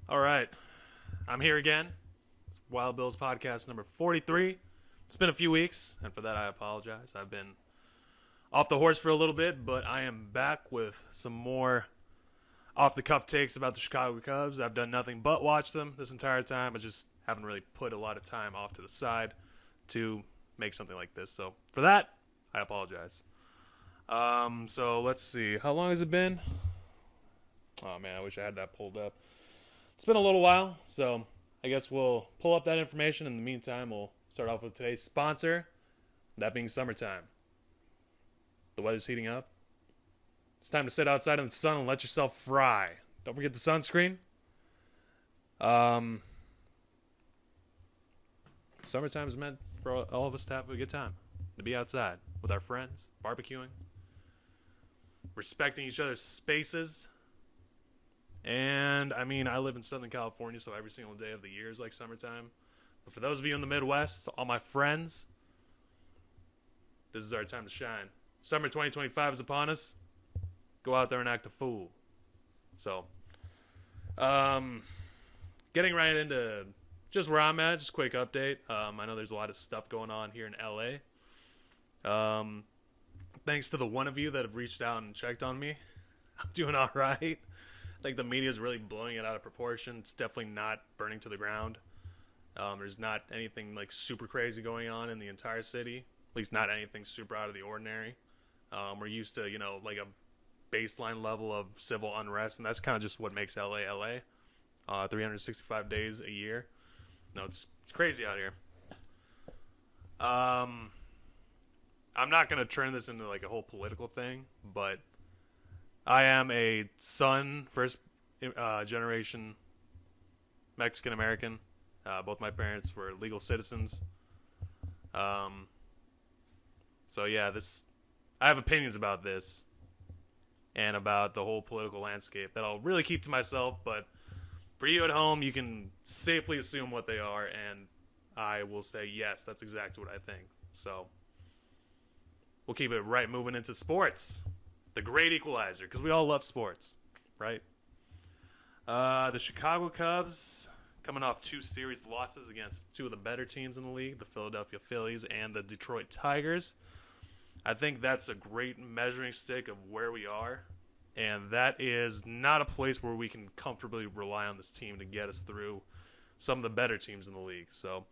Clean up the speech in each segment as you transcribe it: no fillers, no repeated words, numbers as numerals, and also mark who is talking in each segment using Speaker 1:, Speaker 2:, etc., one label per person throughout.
Speaker 1: All right. I'm here again. It's Wild Bills podcast number 43. It's been a few weeks, and for that I apologize. I've been off the horse for a little bit, but I am back with some more off-the-cuff takes about the Chicago Cubs. I've done nothing but watch them this entire time. I just haven't really put a lot of time off to the side to make something like this. So for that, I apologize. So let's see. How long has it been? Oh, man, I wish I had that pulled up. It's been a little while, so I guess we'll pull up that information. In the meantime, we'll start off with today's sponsor, that being summertime. The weather's heating up. It's time to sit outside in the sun and let yourself fry. Don't forget the sunscreen. Summertime is meant for all of us to have a good time, to be outside with our friends, barbecuing, respecting each other's spaces. And, I mean, I live in Southern California, so every single day of the year is like summertime. But for those of you in the Midwest, all my friends, this is our time to shine. Summer 2025 is upon us. Go out there and act a fool. So, getting right into just where I'm at, just a quick update. I know there's a lot of stuff going on here in LA. Thanks to the one of you that have reached out and checked on me. I'm doing all right. I think the media is really blowing it out of proportion. It's definitely not burning to the ground. There's not anything like super crazy going on in the entire city. At least not anything super out of the ordinary. We're used to, like a baseline level of civil unrest, and that's kind of just what makes LA LA. 365 days a year. No, it's crazy out here. I'm not going to turn this into like a whole political thing, but I am a first generation Mexican American. Both my parents were legal citizens. So yeah, I have opinions about this and about the whole political landscape that I'll really keep to myself, but for you at home, you can safely assume what they are, and I will say yes, that's exactly what I think. So we'll keep it right moving into sports. The great equalizer, because we all love sports, right? The Chicago Cubs coming off 2 series losses against 2 of the better teams in the league, the Philadelphia Phillies and the Detroit Tigers. I think that's a great measuring stick of where we are, and that is not a place where we can comfortably rely on this team to get us through some of the better teams in the league. So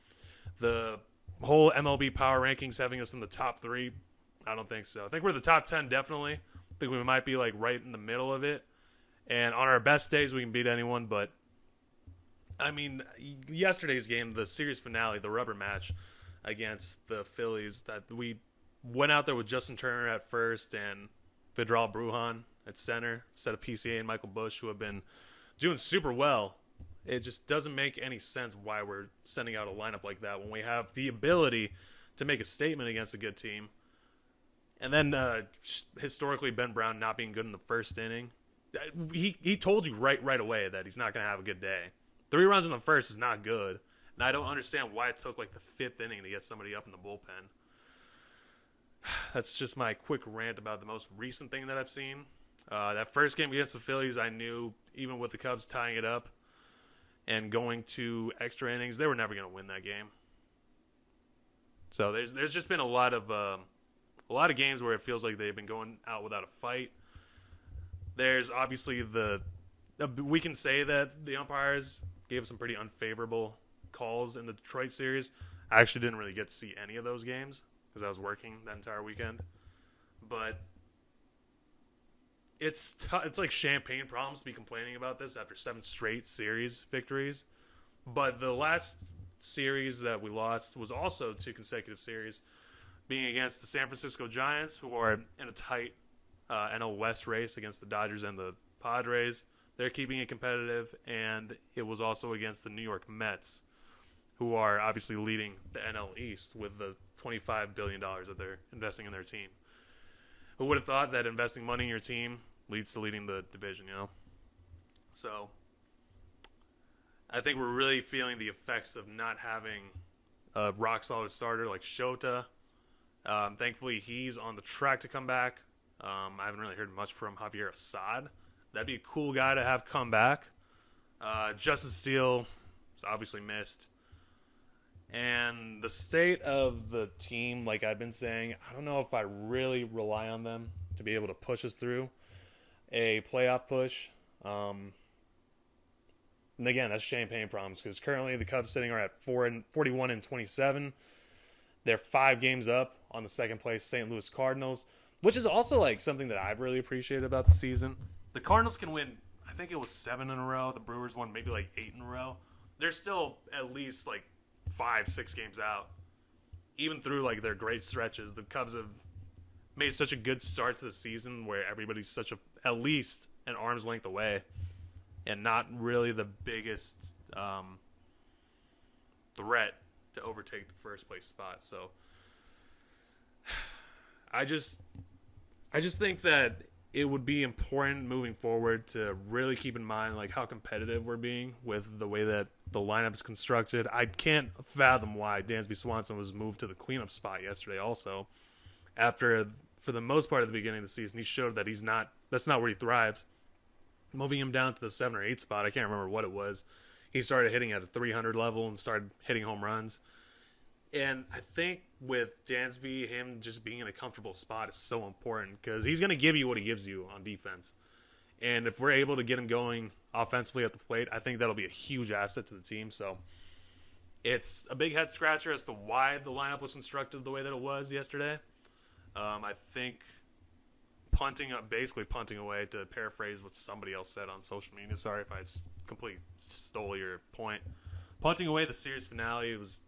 Speaker 1: the whole MLB power rankings having us in the top 3, I don't think so. I think we're the top 10 definitely. I think we might be like right in the middle of it. And on our best days, we can beat anyone. But, I mean, yesterday's game, the series finale, the rubber match against the Phillies, that we went out there with Justin Turner at first and Vidal Brujan at center instead of PCA and Michael Busch, who have been doing super well. It just doesn't make any sense why we're sending out a lineup like that when we have the ability to make a statement against a good team. And then historically, Ben Brown not being good in the first inning. He told you right away that he's not going to have a good day. 3 runs in the first is not good. And I don't understand why it took like the 5th inning to get somebody up in the bullpen. That's just my quick rant about the most recent thing that I've seen. That first game against the Phillies, I knew even with the Cubs tying it up and going to extra innings, they were never going to win that game. So there's just been a lot of games where it feels like they've been going out without a fight. There's obviously we can say that the umpires gave some pretty unfavorable calls in the Detroit series. I actually didn't really get to see any of those games because I was working that entire weekend. But it's like champagne problems to be complaining about this after 7 straight series victories. But the last series that we lost was also 2 consecutive series, being against the San Francisco Giants, who are in a tight NL West race against the Dodgers and the Padres. They're keeping it competitive, and it was also against the New York Mets, who are obviously leading the NL East with the $25 billion that they're investing in their team. Who would have thought that investing money in your team leads to leading the division, So I think we're really feeling the effects of not having a rock-solid starter like Shota. Thankfully, he's on the track to come back. I haven't really heard much from Javier Assad. That'd be a cool guy to have come back. Justice Steele is obviously missed. And the state of the team, like I've been saying, I don't know if I really rely on them to be able to push us through a playoff push. And again, that's champagne problems because currently the Cubs sitting are at 41-27. They're 5 games up on the second place St. Louis Cardinals, which is also like something that I've really appreciated about the season. The Cardinals can win, I think it was 7 in a row. The Brewers won maybe like 8 in a row. They're still at least like 5-6 games out. Even through like their great stretches, the Cubs have made such a good start to the season where everybody's at least an arm's length away, and not really the biggest threat to overtake the first place spot. So I just think that it would be important moving forward to really keep in mind like how competitive we're being with the way that the lineup is constructed. I can't fathom why Dansby Swanson was moved to the cleanup spot yesterday also. After, for the most part of the beginning of the season, he showed that that's not where he thrives. Moving him down to the 7 or 8 spot, I can't remember what it was. He started hitting at a 300 level and started hitting home runs. And I think with Dansby, him just being in a comfortable spot is so important because he's going to give you what he gives you on defense. And if we're able to get him going offensively at the plate, I think that'll be a huge asset to the team. So it's a big head scratcher as to why the lineup was constructed the way that it was yesterday. I think basically punting away, to paraphrase what somebody else said on social media. Sorry if I completely stole your point. Punting away the series finale was,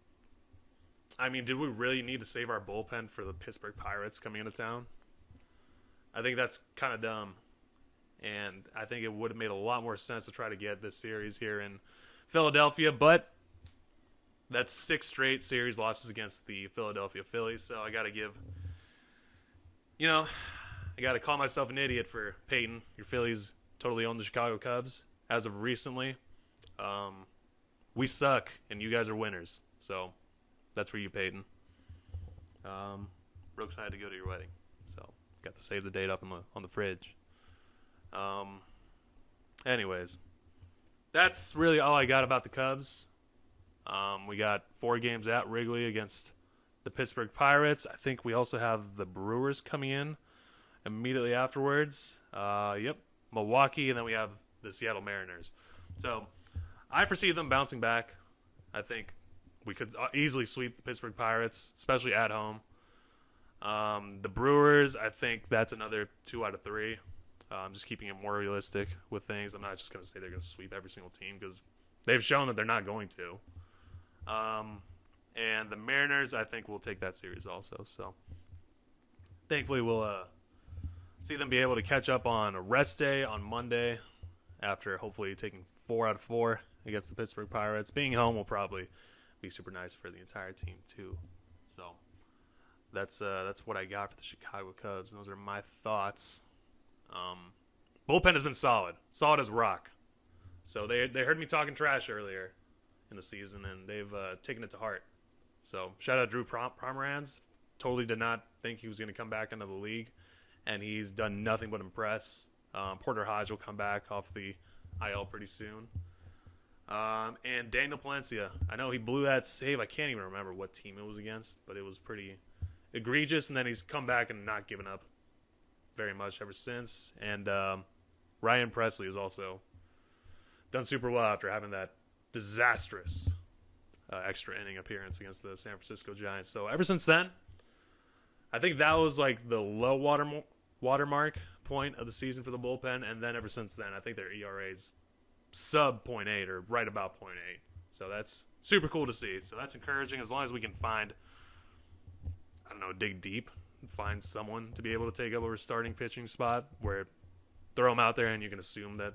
Speaker 1: I mean, did we really need to save our bullpen for the Pittsburgh Pirates coming into town? I think that's kind of dumb. And I think it would have made a lot more sense to try to get this series here in Philadelphia. But that's 6 straight series losses against the Philadelphia Phillies. So I got to I got to call myself an idiot for Peyton. Your Phillies totally own the Chicago Cubs as of recently. We suck, and you guys are winners. So that's for you, Peyton. Brooks, I had to go to your wedding, so got to save the date up on the fridge. Anyways, that's really all I got about the Cubs. We got 4 games at Wrigley against the Pittsburgh Pirates. I think we also have the Brewers coming in immediately afterwards. Milwaukee, and then we have the Seattle Mariners. So I foresee them bouncing back. I think we could easily sweep the Pittsburgh Pirates, especially at home. The Brewers, I think that's another 2 out of 3. I'm just keeping it more realistic with things. I'm not just going to say they're going to sweep every single team because they've shown that they're not going to. And the Mariners, I think, will take that series also. So thankfully, we'll see them be able to catch up on a rest day on Monday after hopefully taking 4 out of 4 against the Pittsburgh Pirates. Being home will probably be super nice for the entire team too. So that's what I got for the Chicago Cubs. And those are my thoughts. Bullpen has been solid as rock. So they heard me talking trash earlier in the season, and they've taken it to heart. So shout out Drew Pomeranz. Totally did not think he was going to come back into the league, and he's done nothing but impress. Porter Hodge will come back off the IL pretty soon. And Daniel Palencia. I know he blew that save. I can't even remember what team it was against, but it was pretty egregious, and then he's come back and not given up very much ever since. And Ryan Presley has also done super well after having that disastrous extra inning appearance against the San Francisco Giants. So ever since then, I think that was like the low watermark point of the season for the bullpen. And then ever since then, I think their ERA's sub 0.8 or right about 0.8. So that's super cool to see. So that's encouraging as long as we can dig deep and find someone to be able to take over a starting pitching spot where throw them out there and you can assume that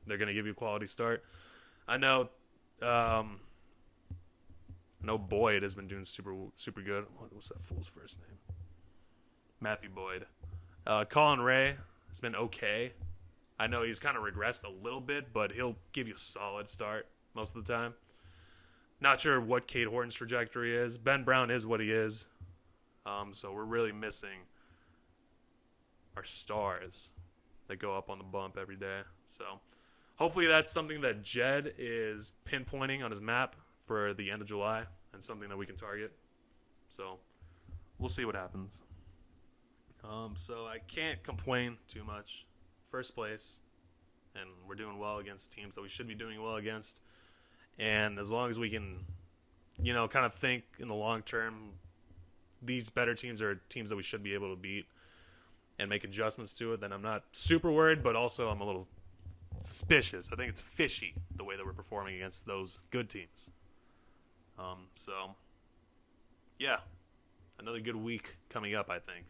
Speaker 1: they're going to give you a quality start. I know Boyd has been doing super good. What was that fool's first name? Matthew Boyd. Colin Ray has been okay. I know he's kind of regressed a little bit, but he'll give you a solid start most of the time. Not sure what Cade Horton's trajectory is. Ben Brown is what he is. So we're really missing our stars that go up on the bump every day. So hopefully that's something that Jed is pinpointing on his map for the end of July and something that we can target. So we'll see what happens. So I can't complain too much. First place, and we're doing well against teams that we should be doing well against. And as long as we can, kind of think in the long term, these better teams are teams that we should be able to beat and make adjustments to it, then I'm not super worried, but also I'm a little suspicious. I think it's fishy the way that we're performing against those good teams. So, yeah, another good week coming up, I think.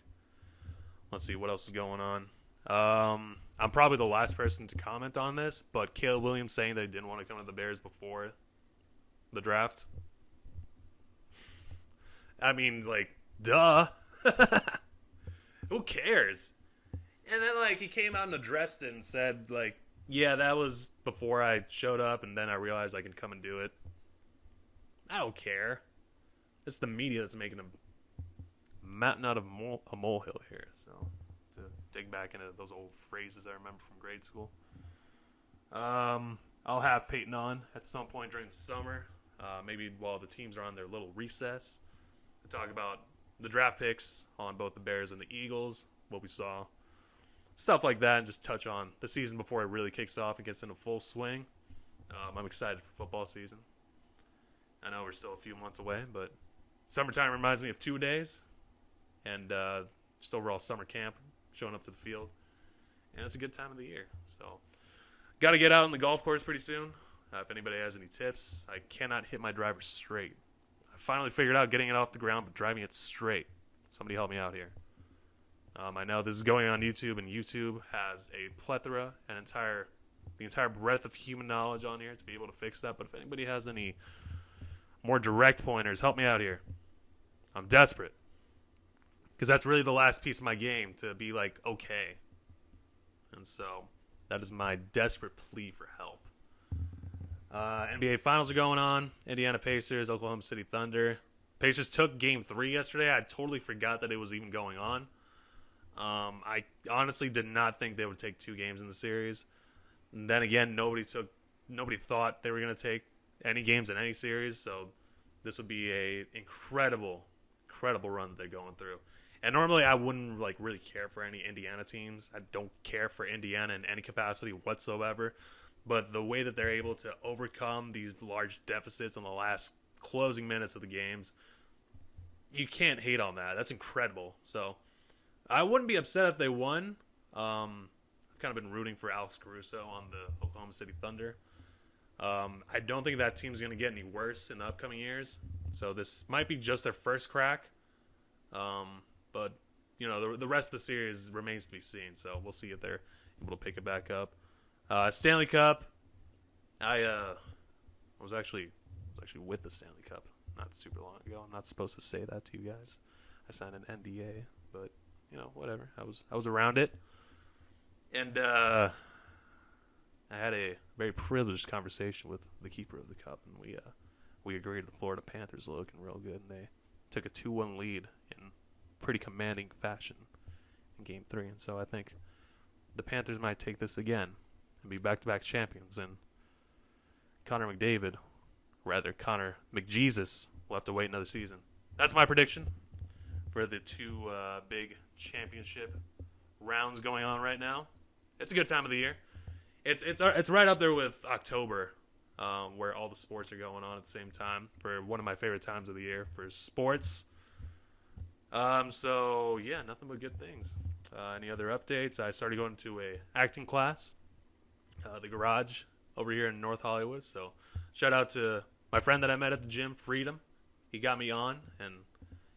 Speaker 1: Let's see what else is going on. I'm probably the last person to comment on this, but Caleb Williams saying that he didn't want to come to the Bears before the draft. I mean, duh. Who cares? And then, he came out and addressed it and said, yeah, that was before I showed up, and then I realized I could come and do it. I don't care. It's the media that's making a mountain out of a molehill here, so to dig back into those old phrases I remember from grade school. I'll have Peyton on at some point during the summer, maybe while the teams are on their little recess, to talk about the draft picks on both the Bears and the Eagles, what we saw, stuff like that, and just touch on the season before it really kicks off and gets into full swing. I'm excited for football season. I know we're still a few months away, but summertime reminds me of 2 days, and just overall summer camp, showing up to the field, and it's a good time of the year. So, got to get out on the golf course pretty soon. If anybody has any tips, I cannot hit my driver straight. I finally figured out getting it off the ground, but driving it straight. Somebody help me out here. I know this is going on YouTube, and YouTube has a plethora, the entire breadth of human knowledge on here to be able to fix that. But if anybody has any more direct pointers, help me out here. I'm desperate. Because that's really the last piece of my game to be okay. And so that is my desperate plea for help. NBA Finals are going on. Indiana Pacers, Oklahoma City Thunder. Pacers took Game 3 yesterday. I totally forgot that it was even going on. I honestly did not think they would take 2 games in the series. And then again, nobody thought they were going to take any games in any series. So this would be a incredible run that they're going through. And normally I wouldn't really care for any Indiana teams. I don't care for Indiana in any capacity whatsoever. But the way that they're able to overcome these large deficits in the last closing minutes of the games, you can't hate on that. That's incredible. So I wouldn't be upset if they won. I've kind of been rooting for Alex Caruso on the Oklahoma City Thunder. I don't think that team's going to get any worse in the upcoming years. So this might be just their first crack. But, the rest of the series remains to be seen. So we'll see if they're able to pick it back up. Stanley Cup. I was actually with the Stanley Cup not super long ago. I'm not supposed to say that to you guys. I signed an NDA, but whatever. I was around it, and I had a very privileged conversation with the keeper of the cup, and we agreed the Florida Panthers are looking real good, and they took a 2-1 lead in pretty commanding fashion in Game 3, and so I think the Panthers might take this again and be back-to-back champions, and Connor McJesus will have to wait another season. That's my prediction for the 2 big championship rounds going on right now. It's a good time of the year. It's right up there with October, where all the sports are going on at the same time, for one of my favorite times of the year for sports. So yeah, nothing but good things. Any other updates? I started going to a acting class, the Garage over here in North Hollywood. So shout out to my friend that I met at the gym, Freedom. He got me on and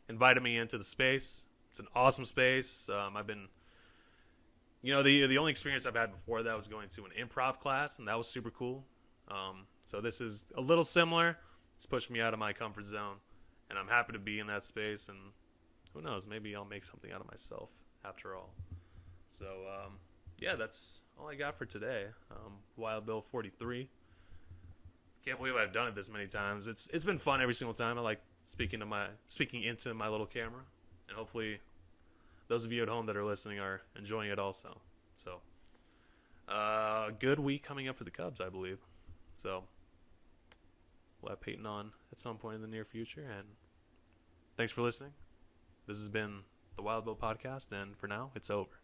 Speaker 1: invited me into the space. It's an awesome space. I've been, the only experience I've had before that was going to an improv class, and that was super cool. So this is a little similar. It's pushed me out of my comfort zone, and I'm happy to be in that space. And who knows, maybe I'll make something out of myself after all. So, yeah, that's all I got for today. Wild Bill 43. Can't believe I've done it this many times. It's been fun every single time. I like speaking into my little camera, and hopefully those of you at home that are listening are enjoying it also. So, Good week coming up for the Cubs, I believe. So we'll have Peyton on at some point in the near future. And thanks for listening. This has been the Wild Bill Podcast, and for now, it's over.